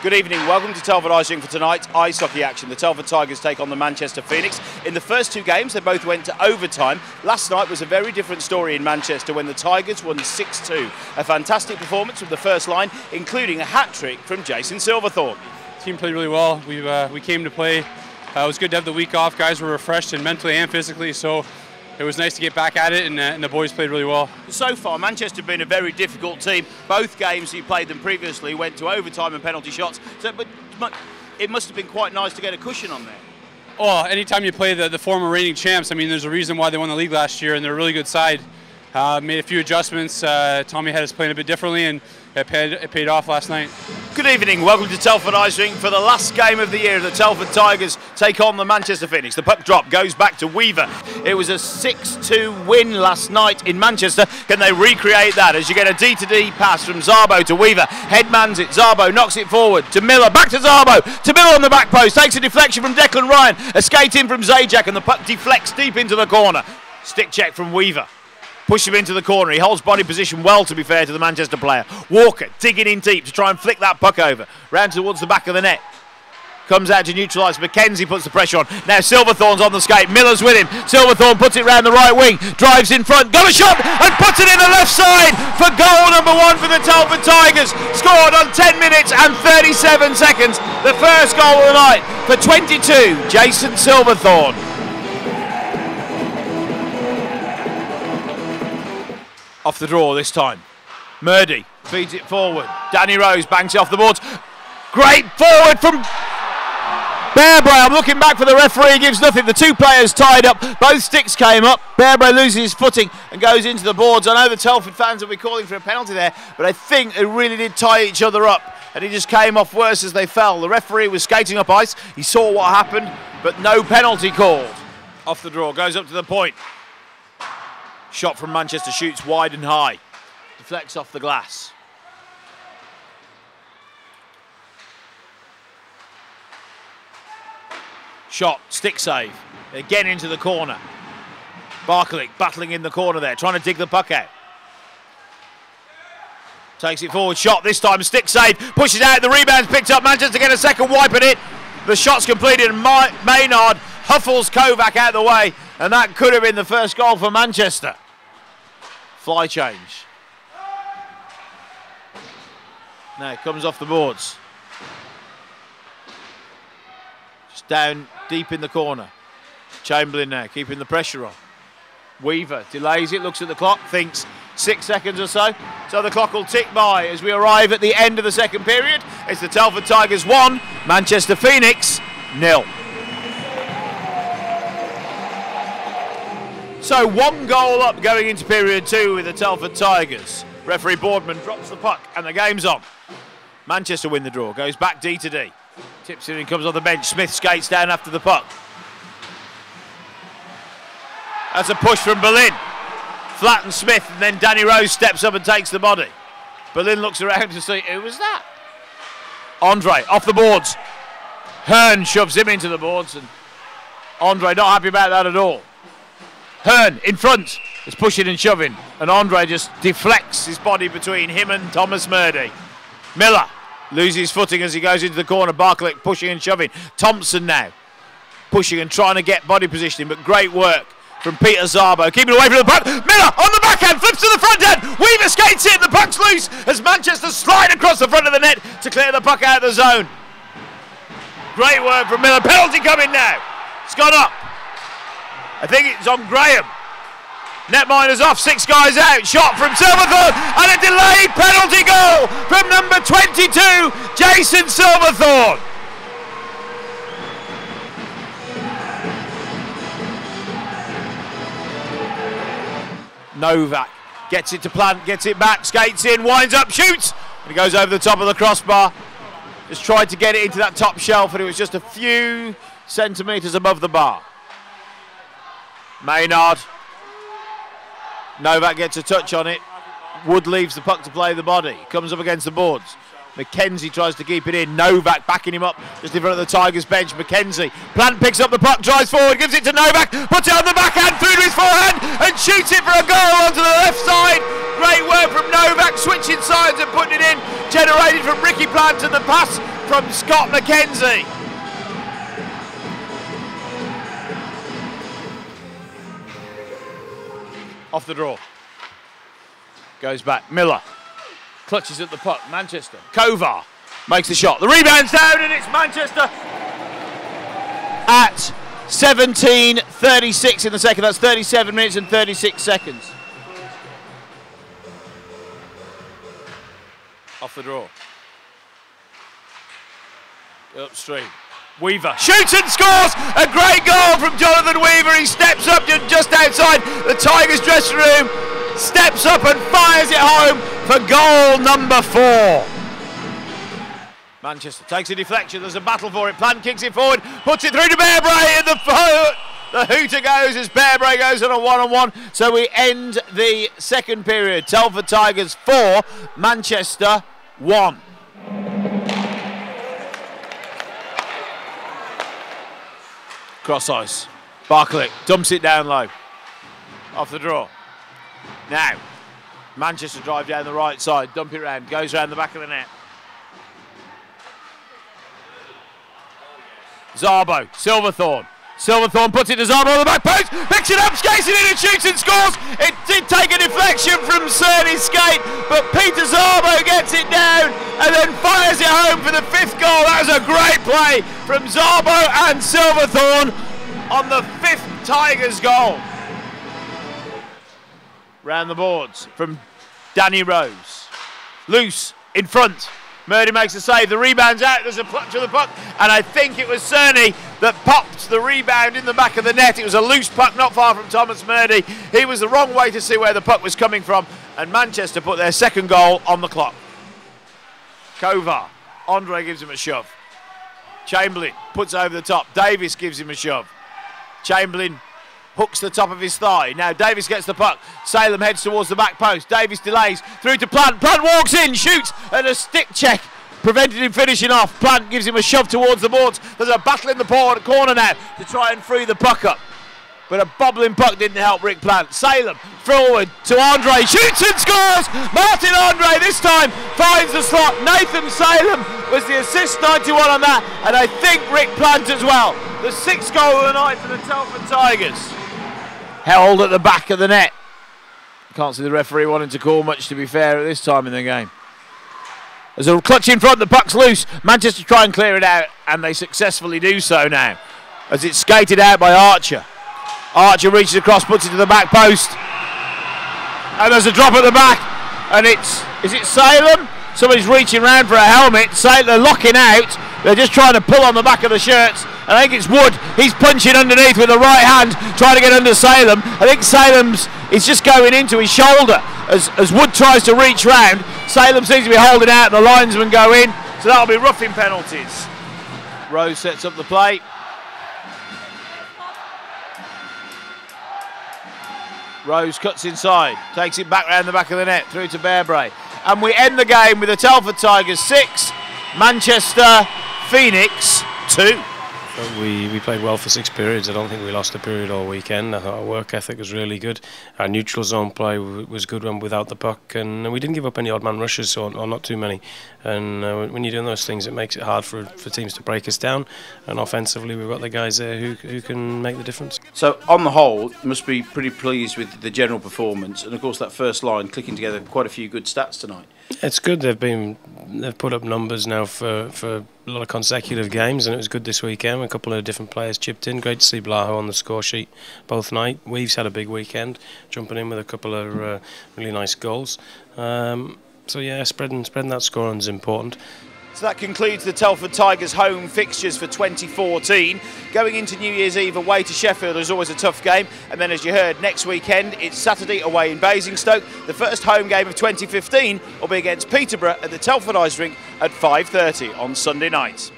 Good evening, welcome to Telford Ice Rink for tonight's ice hockey action. The Telford Tigers take on the Manchester Phoenix. In the first two games, they both went to overtime. Last night was a very different story in Manchester when the Tigers won 6-2. A fantastic performance from the first line, including a hat-trick from Jason Silverthorne. The team played really well. We came to play. It was good to have the week off. Guys were refreshed and mentally and physically, so it was nice to get back at it, and the boys played really well. So far, Manchester have been a very difficult team. Both games you played them previously went to overtime and penalty shots. But it must have been quite nice to get a cushion on there. Oh, anytime you play the former reigning champs, I mean, there's a reason why they won the league last year, and they're a really good side. Made a few adjustments. Tommy had us playing a bit differently, and it paid off last night. Good evening, welcome to Telford Ice Rink for the last game of the year. The Telford Tigers take on the Manchester Phoenix. The puck drop goes back to Weaver. It was a 6-2 win last night in Manchester. Can they recreate that as you get a D-to-D pass from Szabo to Weaver? Headmans it, Szabo knocks it forward to Miller, back to Szabo, to Miller on the back post, takes a deflection from Declan Ryan, a skate in from Zajac, and the puck deflects deep into the corner. Stick check from Weaver. Push him into the corner. He holds body position well, to be fair to the Manchester player. Walker digging in deep to try and flick that puck over. Round towards the back of the net. Comes out to neutralise. McKenzie puts the pressure on. Now Silverthorne's on the skate. Miller's with him. Silverthorne puts it round the right wing. Drives in front. Got a shot and puts it in the left side for goal number 1 for the Telford Tigers. Scored on 10 minutes and 37 seconds. The first goal of the night for 22. Jason Silverthorne. Off the draw this time. Murdy feeds it forward. Danny Rose bangs it off the boards. Great forward from Bearbray. I'm looking back for the referee, gives nothing. The two players tied up. Both sticks came up. Bearbray loses his footing and goes into the boards. I know the Telford fans will be calling for a penalty there, but I think they really did tie each other up, and he just came off worse as they fell. The referee was skating up ice. He saw what happened, but no penalty called. Off the draw, goes up to the point. Shot from Manchester, shoots wide and high. Deflects off the glass. Shot, stick save. Again into the corner. Barkalik battling in the corner there, trying to dig the puck out. Takes it forward, shot this time, stick save. Pushes out, the rebound's picked up. Manchester get a second wipe at it. The shot's completed and Maynard huffles Kovac out of the way. And that could have been the first goal for Manchester. Fly change. Now it comes off the boards. Just down deep in the corner. Chamberlain now keeping the pressure on. Weaver delays it, looks at the clock, thinks 6 seconds or so. So the clock will tick by as we arrive at the end of the second period. It's the Telford Tigers 1, Manchester Phoenix 0. So 1 goal up going into period 2 with the Telford Tigers. Referee Boardman drops the puck and the game's on. Manchester win the draw, goes back D to D. Tips in and comes on the bench. Smith skates down after the puck. That's a push from Berlin. Flattens Smith, and then Danny Rose steps up and takes the body. Berlin looks around to see, who was that? Andre off the boards. Hearn shoves him into the boards, and Andre not happy about that at all. Hearn in front is pushing and shoving, and Andre just deflects his body between him and Thomas Murdy. Miller loses footing as he goes into the corner. Barkalik pushing and shoving. Thompson now pushing and trying to get body positioning, but great work from Peter Szabo. Keeping away from the puck. Miller on the backhand, flips to the front end. Weaver skates in, the puck's loose as Manchester slide across the front of the net to clear the puck out of the zone. Great work from Miller. Penalty coming now. It's gone up. I think it's on Graham. Netminer's off, 6 guys out. Shot from Silverthorne and a delayed penalty goal from number 22, Jason Silverthorne. Novak gets it to Plant, gets it back, skates in, winds up, shoots, and he goes over the top of the crossbar. Just tried to get it into that top shelf, and it was just a few centimetres above the bar. Maynard. Novak gets a touch on it. Wood leaves the puck to play the body. Comes up against the boards. McKenzie tries to keep it in. Novak backing him up just in front of the Tigers bench. McKenzie. Plant picks up the puck, drives forward, gives it to Novak, puts it on the backhand through to his forehand and shoots it for a goal onto the left side. Great work from Novak, switching sides and putting it in. Generated from Ricky Plant and the pass from Scott McKenzie. Off the draw. Goes back. Miller clutches at the puck. Manchester. Kovar makes the shot. The rebound's down and it's Manchester at 17:36 in the second. That's 37 minutes and 36 seconds. Off the draw. Upstream. Weaver shoots and scores! A great goal from Jonathan Weaver. He steps up just outside the Tigers dressing room, steps up and fires it home for goal number 4. Manchester takes a deflection. There's a battle for it. Plant kicks it forward, puts it through to Bearbray, and the hooter goes as Bearbray goes on a one-on-one. So we end the second period. Telford Tigers 4, Manchester 1. Cross ice. Barclay dumps it down low. Off the draw. Now, Manchester drive down the right side, dump it round, goes round the back of the net. Szabo, Silverthorne. Silverthorne puts it to Szabo on the back post, picks it up, skates it in and shoots and scores. It did take a deflection from Cerny's skate, but Peter Szabo gets it down and then fires it home for the 5th goal. That was a great play from Szabo and Silverthorne on the 5th Tigers goal. Round the boards from Danny Rose. Loose in front. Murdy makes a save, the rebound's out, there's a clutch of the puck, and I think it was Cerny that popped the rebound in the back of the net. It was a loose puck not far from Thomas Murdy. He was the wrong way to see where the puck was coming from, and Manchester put their 2nd goal on the clock. Kovar, Andre gives him a shove. Chamberlain puts over the top, Davis gives him a shove. Chamberlain hooks the top of his thigh. Now Davis gets the puck. Salem heads towards the back post. Davis delays through to Plant. Plant walks in, shoots, and a stick check prevented him finishing off. Plant gives him a shove towards the boards. There's a battle in the corner now to try and free the puck up. But a bobbling puck didn't help Rick Plant. Salem forward to Andre. Shoots and scores! Martin Andre this time finds the slot. Nathan Salem was the assist, 91 on that. And I think Rick Plant as well. The 6th goal of the night for the Telford Tigers. Held at the back of the net. Can't see the referee wanting to call much, to be fair, at this time in the game. There's a clutch in front, the puck's loose. Manchester try and clear it out, and they successfully do so now, as it's skated out by Archer. Archer reaches across, puts it to the back post. And there's a drop at the back, and is it Salem? Somebody's reaching round for a helmet. They're locking out. They're just trying to pull on the back of the shirts. I think it's Wood. He's punching underneath with the right hand, trying to get under Salem. I think Salem's is just going into his shoulder as Wood tries to reach round. Salem seems to be holding out, and the linesmen go in. So that'll be roughing penalties. Rose sets up the play. Rose cuts inside, takes it back round the back of the net, through to Bearbray. And we end the game with the Telford Tigers 6, Manchester Phoenix 2. We played well for 6 periods. I don't think we lost a period all weekend. I thought our work ethic was really good. Our neutral zone play was good when without the puck, and we didn't give up any odd man rushes, or not too many. And when you're doing those things, it makes it hard for teams to break us down. And offensively, we've got the guys there who can make the difference. So on the whole, you must be pretty pleased with the general performance, and of course that first line clicking together quite a few good stats tonight. It's good. They've put up numbers now for a lot of consecutive games, and it was good this weekend. A couple of different players chipped in. Great to see Blaho on the score sheet both night. Weave's had a big weekend, jumping in with a couple of really nice goals. So yeah, spreading that scoring is important. So that concludes the Telford Tigers home fixtures for 2014. Going into New Year's Eve away to Sheffield is always a tough game. And then, as you heard, next weekend it's Saturday away in Basingstoke. The first home game of 2015 will be against Peterborough at the Telford Ice Rink at 5:30 on Sunday night.